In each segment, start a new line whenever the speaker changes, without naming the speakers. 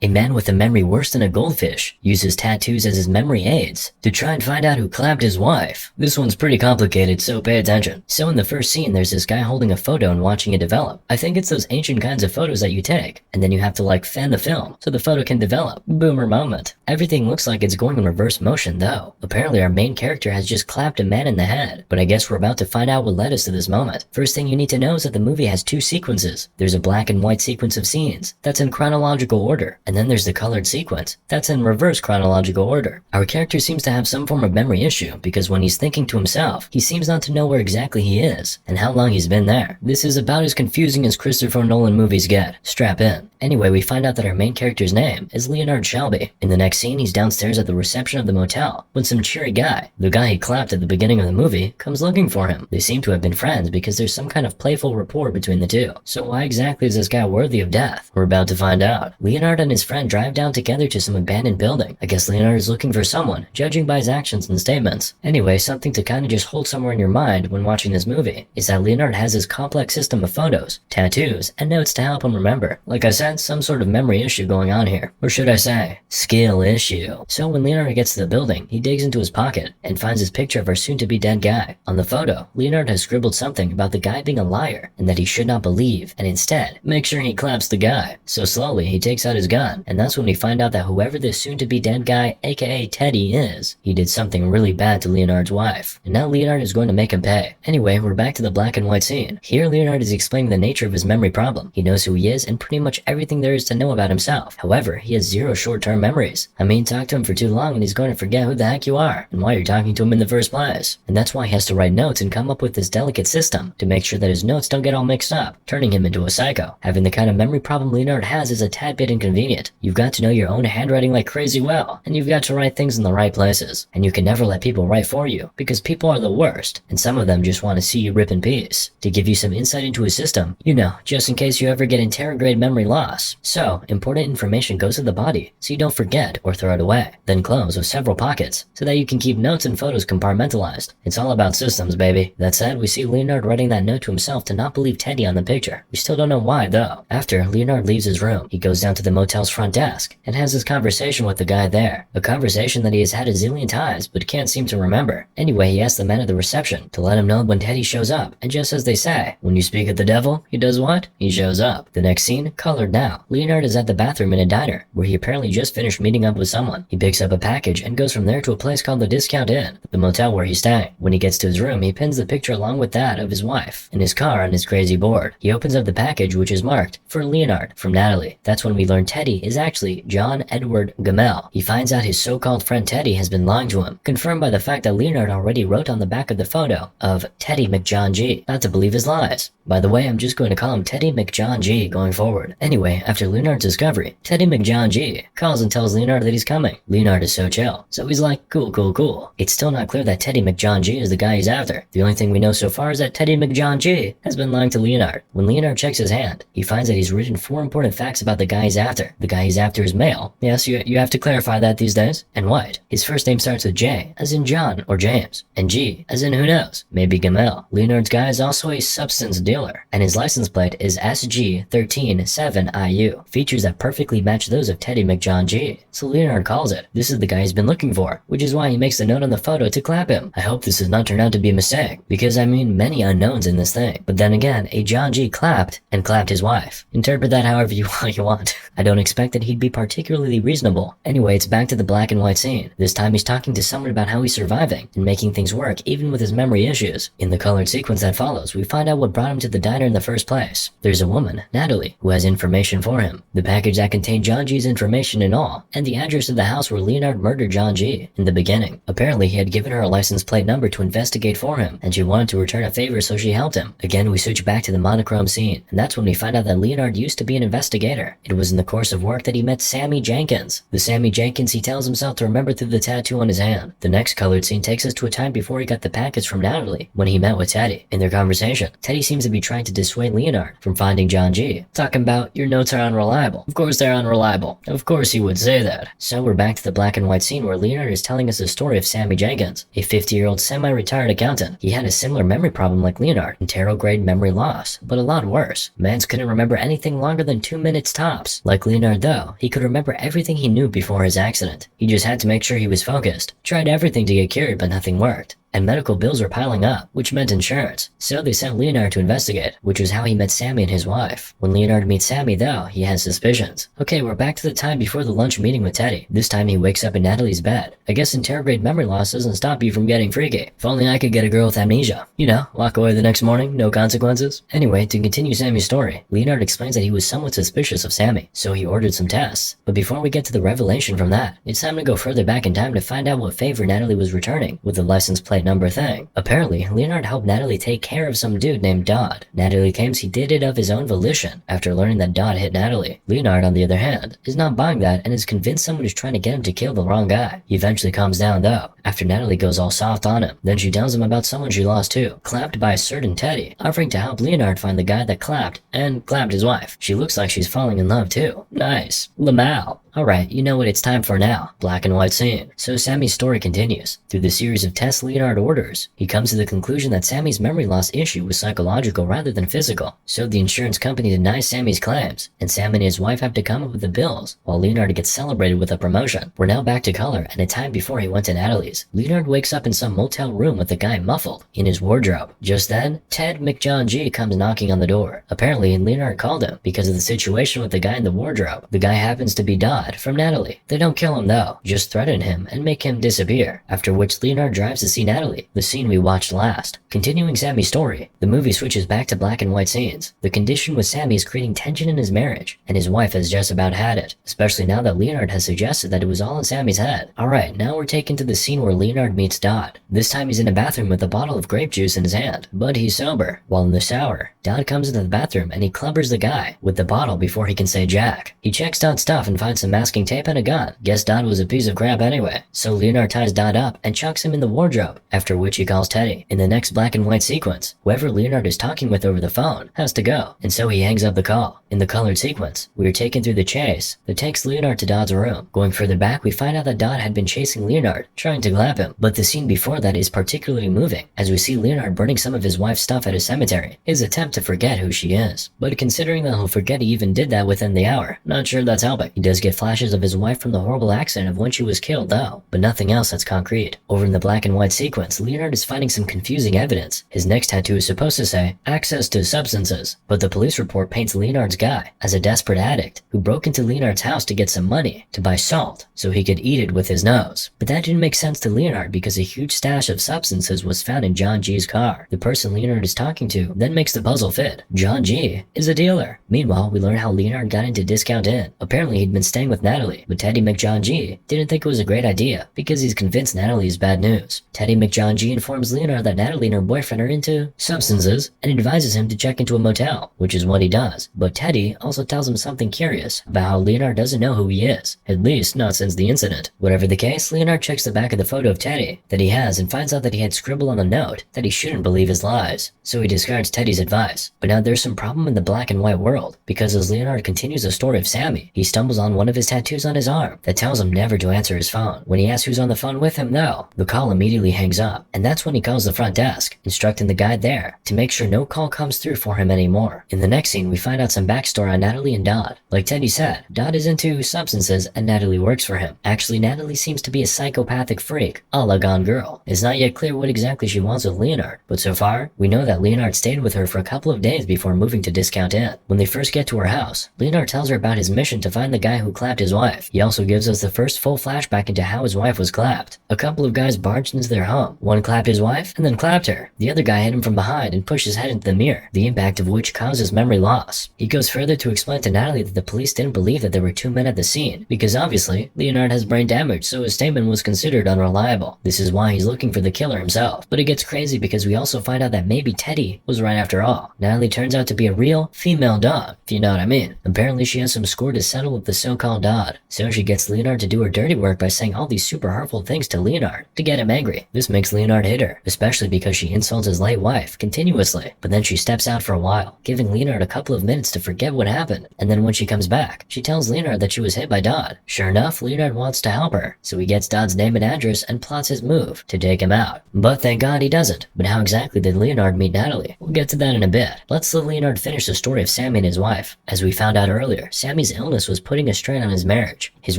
A man with a memory worse than a goldfish uses tattoos as his memory aids to try and find out who clapped his wife. This one's pretty complicated, so pay attention. So in the first scene, there's this guy holding a photo and watching it develop. I think it's those ancient kinds of photos that you take, and then you have to like fan the film so the photo can develop. Boomer moment. Everything looks like it's going in reverse motion though. Apparently our main character has just clapped a man in the head, but I guess we're about to find out what led us to this moment. First thing you need to know is that the movie has two sequences. There's a black and white sequence of scenes that's in chronological order, and then there's the colored sequence that's in reverse chronological order. Our character seems to have some form of memory issue because when he's thinking to himself, he seems not to know where exactly he is and how long he's been there. This is about as confusing as Christopher Nolan movies get. Strap in. Anyway, we find out that our main character's name is Leonard Shelby. In the next scene, he's downstairs at the reception of the motel when some cheery guy, the guy he clapped at the beginning of the movie, comes looking for him. They seem to have been friends because there's some kind of playful rapport between the two. So why exactly is this guy worthy of death? We're about to find out. Leonard and his friend drive down together to some abandoned building. I guess Leonard is looking for someone, judging by his actions and statements. Anyway, something to kind of just hold somewhere in your mind when watching this movie is that Leonard has his complex system of photos, tattoos, and notes to help him remember. Like I said, some sort of memory issue going on here. Or should I say, skill issue. So when Leonard gets to the building, he digs into his pocket and finds his picture of our soon-to-be dead guy. On the photo, Leonard has scribbled something about the guy being a liar and that he should not believe, and instead, make sure he claps the guy. So slowly, he takes out his gun, and that's when we find out that whoever this soon-to-be dead guy, aka Teddy, is, he did something really bad to Leonard's wife, and now Leonard is going to make him pay. Anyway, we're back to the black and white scene. Here, Leonard is explaining the nature of his memory problem. He knows who he is and pretty much everything there is to know about himself. However, he has zero short-term memories. I mean, talk to him for too long and he's going to forget who the heck you are and why you're talking to him in the first place. And that's why he has to write notes and come up with this delicate system to make sure that his notes don't get all mixed up, turning him into a psycho. Having the kind of memory problem Leonard has is a tad bit inconvenient. You've got to know your own handwriting like crazy well, and you've got to write things in the right places. And you can never let people write for you, because people are the worst, and some of them just want to see you rip in peace. To give you some insight into his system, you know, just in case you ever get anterograde memory loss. So, important information goes to the body, so you don't forget or throw it away. Then clothes with several pockets, so that you can keep notes and photos compartmentalized. It's all about systems, baby. That said, we see Leonard writing that note to himself to not believe Teddy on the picture. We still don't know why, though. After, Leonard leaves his room. He goes down to the motel's front desk and has this conversation with the guy there. A conversation that he has had a zillion times, but can't seem to remember. Anyway, he asks the man at the reception to let him know when Teddy shows up, and just as they say, when you speak of the devil, he does what? He shows up. The next scene, colored now. Leonard is at the bathroom in a diner, where he apparently just finished meeting up with someone. He picks up a package and goes from there to a place called the Discount Inn, the motel where he's staying. When he gets to his room, he pins the picture along with that of his wife in his car on his crazy board. He opens up the package, which is marked for Leonard from Natalie. That's when we learn Teddy is actually John Edward Gamel. He finds out his so-called friend Teddy has been lying to him, confirmed by the fact that Leonard already wrote on the back of the photo of Teddy McJohn G not to believe his lies. By the way, I'm just going to call him Teddy McJohn G going forward. Anyway, after Leonard's discovery, Teddy McJohn G calls and tells Leonard that he's coming. Leonard is so chill, so he's like, cool, cool, cool. It's still not clear that Teddy McJohn G is the guy he's after. The only thing we know so far is that Teddy McJohn G has been lying to Leonard. When Leonard checks his hand, he finds that he's written 4 important facts about the guy he's after. The guy he's after is male. Yes, you have to clarify that these days. And white. His first name starts with J, as in John or James, and G, as in who knows, maybe Gamel. Leonard's guy is also a substance dealer, and his license plate is SG137IU. Features that perfectly match those of Teddy McJohn G. So Leonard calls it. This is the guy he's been looking for, which is why he makes the note on the photo to clap him. I hope this does not turn out to be a mistake, because I mean many unknowns in this thing. But then again, a John G clapped and clapped his wife. Interpret that however you want. I don't expect that he'd be particularly reasonable. Anyway, it's back to the black and white scene. This time he's talking to someone about how he's surviving and making things work even with his memory issues. In the colored sequence that follows, we find out what brought him to the diner in the first place. There's a woman, Natalie, who has information for him. The package that contained John G's information and all, and the address of the house where Leonard murdered John G in the beginning. Apparently, he had given her a license plate number to investigate for him, and she wanted to return a favor so she helped him. Again, we switch back to the monochrome scene, and that's when we find out that Leonard used to be an investigator. It was in the course of work that he met Sammy Jenkins. The Sammy Jenkins he tells himself to remember through the tattoo on his hand. The next colored scene takes us to a time before he got the package from Natalie, when he met with Teddy. In their conversation, Teddy seems to be trying to dissuade Leonard from finding John G, talking about, your notes are unreliable. Of course they're unreliable. Of course he would say that. So we're back to the black and white scene where Leonard is telling us the story of Sammy Jenkins, a 50-year-old semi-retired accountant. He had a similar memory problem like Leonard, anterograde memory loss, but a lot worse. Mans couldn't remember anything longer than 2 minutes tops. Like Leonard Leonard though, he could remember everything he knew before his accident. He just had to make sure he was focused. Tried everything to get cured, but nothing worked. And medical bills were piling up, which meant insurance. So they sent Leonard to investigate, which was how he met Sammy and his wife. When Leonard meets Sammy though, he has suspicions. Okay, we're back to the time before the lunch meeting with Teddy. This time he wakes up in Natalie's bed. I guess anterograde memory loss doesn't stop you from getting freaky. If only I could get a girl with amnesia. You know, walk away the next morning, no consequences. Anyway, to continue Sammy's story, Leonard explains that he was somewhat suspicious of Sammy, so he ordered some tests. But before we get to the revelation from that, it's time to go further back in time to find out what favor Natalie was returning with the license plate number thing. Apparently, Leonard helped Natalie take care of some dude named Dodd. Natalie claims he did it of his own volition after learning that Dodd hit Natalie. Leonard, on the other hand, is not buying that and is convinced someone is trying to get him to kill the wrong guy. He eventually calms down though, after Natalie goes all soft on him. Then she tells him about someone she lost too, clapped by a certain Teddy, offering to help Leonard find the guy that clapped his wife. She looks like she's falling in love too. Nice. Lamal. Alright, you know what it's time for now. Black and white scene. So Sammy's story continues. Through the series of tests Leonard orders, he comes to the conclusion that Sammy's memory loss issue was psychological rather than physical. So the insurance company denies Sammy's claims, and Sam and his wife have to come up with the bills, while Leonard gets celebrated with a promotion. We're now back to color and a time before he went to Natalie's. Leonard wakes up in some motel room with a guy muffled in his wardrobe. Just then, Ted McJohn G comes knocking on the door. Apparently, Leonard called him because of the situation with the guy in the wardrobe. The guy happens to be Dodd from Natalie. They don't kill him though, just threaten him and make him disappear, after which Leonard drives to see Natalie, the scene we watched last. Continuing Sammy's story, the movie switches back to black and white scenes. The condition with Sammy is creating tension in his marriage, and his wife has just about had it, especially now that Leonard has suggested that it was all in Sammy's head. Alright, now we're taken to the scene where Leonard meets Dodd. This time he's in a bathroom with a bottle of grape juice in his hand, but he's sober. While in the shower, Dodd comes into the bathroom and he clubbers the guy with the bottle before he can say jack. He checks Dodd's stuff and finds some masking tape and a gun. Guess Dodd was a piece of crap anyway. So Leonard ties Dodd up and chucks him in the wardrobe, after which he calls Teddy. In the next black and white sequence, whoever Leonard is talking with over the phone has to go, and so he hangs up the call. In the colored sequence, we are taken through the chase that takes Leonard to Dodd's room. Going further back, we find out that Dodd had been chasing Leonard, trying to clap him, but the scene before that is particularly moving, as we see Leonard burning some of his wife's stuff at a cemetery, his attempt to forget who she is. But considering that he'll forget he even did that within the hour, not sure that's helping. He does get flashes of his wife from the horrible accident of when she was killed though, but nothing else that's concrete. Over in the black and white sequence, Leonard is finding some confusing evidence. His next tattoo is supposed to say, access to substances, but the police report paints Leonard's guy as a desperate addict who broke into Leonard's house to get some money to buy salt so he could eat it with his nose. But that didn't make sense to Leonard because a huge stash of substances was found in John G's car. The person Leonard is talking to then makes the puzzle fit. John G is a dealer. Meanwhile, we learn how Leonard got into Discount Inn. Apparently he'd been staying with Natalie, but Teddy McJohn G didn't think it was a great idea because he's convinced Natalie is bad news. Teddy McJohn G informs Leonard that Natalie and her boyfriend are into substances and advises him to check into a motel, which is what he does. But Teddy also tells him something curious about how Leonard doesn't know who he is, at least not since the incident. Whatever the case, Leonard checks the back of the photo of Teddy that he has and finds out that he had scribbled on the note that he shouldn't believe his lies, so he discards Teddy's advice. But now there's some problem in the black and white world, because as Leonard continues the story of Sammy, he stumbles on one of his tattoos on his arm that tells him never to answer his phone. When he asks who's on the phone with him though, the call immediately hangs up, and that's when he calls the front desk, instructing the guy there to make sure no call comes through for him anymore. In the next scene, we find out some backstory on Natalie and Dodd. Like Teddy said, Dodd is into substances and Natalie works for him. Actually, Natalie seems to be a psychopathic freak, a la Gone Girl. It's not yet clear what exactly she wants with Leonard, but so far, we know that Leonard stayed with her for a couple of days before moving to Discount Inn. When they first get to her house, Leonard tells her about his mission to find the guy who clapped his wife. He also gives us the first full flashback into how his wife was clapped. A couple of guys barged into their home. One clapped his wife and then clapped her. The other guy hit him from behind and pushed his head into the mirror, the impact of which causes memory loss. He goes further to explain to Natalie that the police didn't believe that there were two men at the scene, because obviously, Leonard has brain damage, so his statement was considered unreliable. This is why he's looking for the killer himself. But it gets crazy because we also find out that maybe Teddy was right after all. Natalie turns out to be a real female dog, if you know what I mean. Apparently she has some score to settle with the so-called tell Dodd. So she gets Leonard to do her dirty work by saying all these super hurtful things to Leonard to get him angry. This makes Leonard hit her, especially because she insults his late wife continuously. But then she steps out for a while, giving Leonard a couple of minutes to forget what happened. And then when she comes back, she tells Leonard that she was hit by Dodd. Sure enough, Leonard wants to help her, so he gets Dodd's name and address and plots his move to take him out. But thank God he doesn't. But how exactly did Leonard meet Natalie? We'll get to that in a bit. Let's let Leonard finish the story of Sammy and his wife. As we found out earlier, Sammy's illness was putting a strain on his marriage. His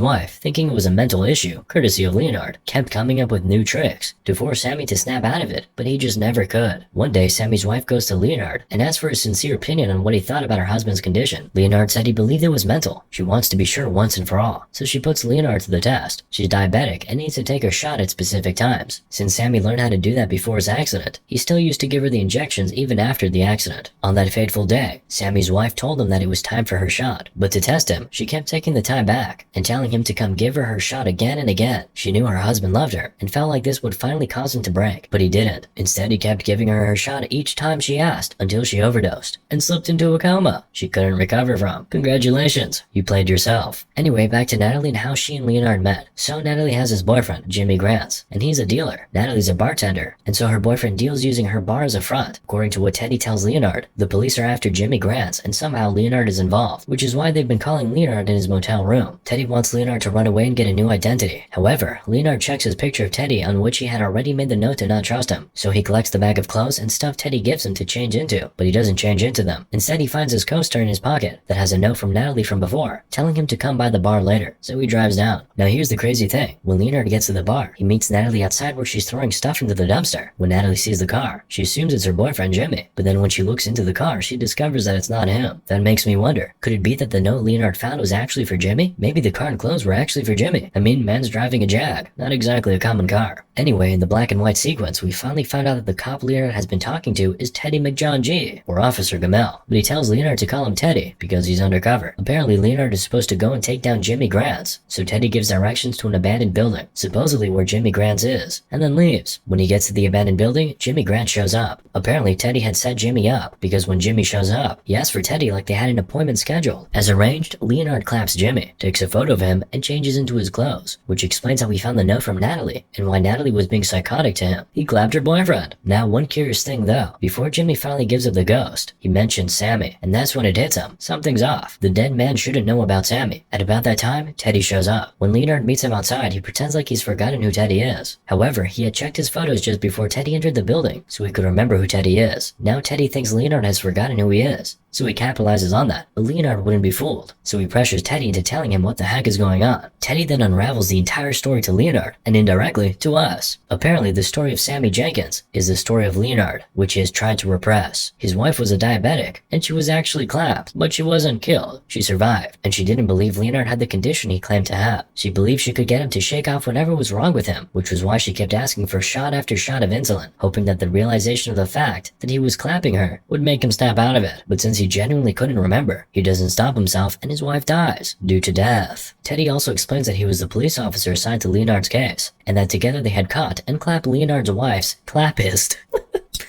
wife, thinking it was a mental issue, courtesy of Leonard, kept coming up with new tricks to force Sammy to snap out of it, but he just never could. One day, Sammy's wife goes to Leonard and asks for his sincere opinion on what he thought about her husband's condition. Leonard said he believed it was mental. She wants to be sure once and for all, so she puts Leonard to the test. She's diabetic and needs to take her shot at specific times. Since Sammy learned how to do that before his accident, he still used to give her the injections even after the accident. On that fateful day, Sammy's wife told him that it was time for her shot, but to test him, she kept taking the time back and telling him to come give her shot again and again. She knew her husband loved her and felt like this would finally cause him to break, but he didn't. Instead, he kept giving her shot each time she asked until she overdosed and slipped into a coma she couldn't recover from. Congratulations, you played yourself. Anyway, back to Natalie and how she and Leonard met. So Natalie has his boyfriend, Jimmy Grants, and he's a dealer. Natalie's a bartender, and so her boyfriend deals using her bar as a front. According to what Teddy tells Leonard, the police are after Jimmy Grants, and somehow Leonard is involved, which is why they've been calling Leonard in his motel room. Teddy wants Leonard to run away and get a new identity. However, Leonard checks his picture of Teddy on which he had already made the note to not trust him, so he collects the bag of clothes and stuff Teddy gives him to change into, but he doesn't change into them. Instead, he finds his coaster in his pocket that has a note from Natalie from before, telling him to come by the bar later, so he drives down. Now here's the crazy thing. When Leonard gets to the bar, he meets Natalie outside where she's throwing stuff into the dumpster. When Natalie sees the car, she assumes it's her boyfriend Jimmy, but then when she looks into the car, she discovers that it's not him. That makes me wonder, could it be that the note Leonard found was actually for Jimmy? Maybe the car and clothes were actually for Jimmy. I mean, man's driving a Jag, not exactly a common car. Anyway, in the black and white sequence, we finally found out that the cop Leonard has been talking to is Teddy McJohn G, or Officer Gamel, but he tells Leonard to call him Teddy because he's undercover. Apparently, Leonard is supposed to go and take down Jimmy Grants, so Teddy gives directions to an abandoned building, supposedly where Jimmy Grants is, and then leaves. When he gets to the abandoned building, Jimmy Grants shows up. Apparently, Teddy had set Jimmy up, because when Jimmy shows up, he asks for Teddy like they had an appointment scheduled. As arranged, Leonard claps Jimmy, takes a photo of him, and changes into his clothes, which explains how he found the note from Natalie, and why Natalie was being psychotic to him. He clapped her boyfriend. Now, one curious thing though, before Jimmy finally gives up the ghost, he mentions Sammy, and that's when it hits him. Something's off. The dead man shouldn't know about Sammy. At about that time, Teddy shows up. When Leonard meets him outside, he pretends like he's forgotten who Teddy is. However, he had checked his photos just before Teddy entered the building, so he could remember who Teddy is. Now Teddy thinks Leonard has forgotten who he is, so he capitalizes on that, but Leonard wouldn't be fooled, so he pressures Teddy into telling him what the heck is going on. Teddy then unravels the entire story to Leonard, and indirectly, to us. Apparently, the story of Sammy Jenkins is the story of Leonard, which he has tried to repress. His wife was a diabetic, and she was actually clapped, but she wasn't killed. She survived, and she didn't believe Leonard had the condition he claimed to have. She believed she could get him to shake off whatever was wrong with him, which was why she kept asking for shot after shot of insulin, hoping that the realization of the fact that he was clapping her would make him snap out of it. But since he genuinely couldn't remember, he doesn't stop himself and his wife dies due to death. Teddy also explains that he was the police officer assigned to Leonard's case, and that together they had caught and clapped Leonard's wife's clappist.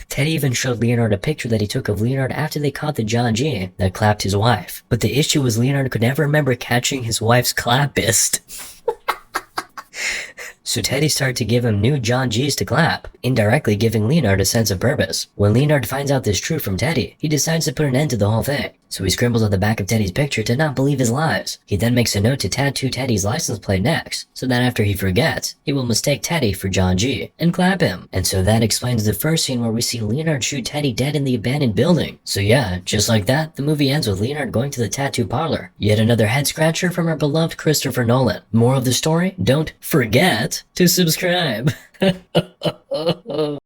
Teddy even showed Leonard a picture that he took of Leonard after they caught the John G that clapped his wife. But the issue was Leonard could never remember catching his wife's clappist. So Teddy started to give him new John G's to clap, indirectly giving Leonard a sense of purpose. When Leonard finds out this truth from Teddy, he decides to put an end to the whole thing. So he scribbles on the back of Teddy's picture to not believe his lies. He then makes a note to tattoo Teddy's license plate next, so that after he forgets, he will mistake Teddy for John G and clap him. And so that explains the first scene where we see Leonard shoot Teddy dead in the abandoned building. So yeah, just like that, the movie ends with Leonard going to the tattoo parlor. Yet another head scratcher from our beloved Christopher Nolan. Moral of the story, don't forget to subscribe.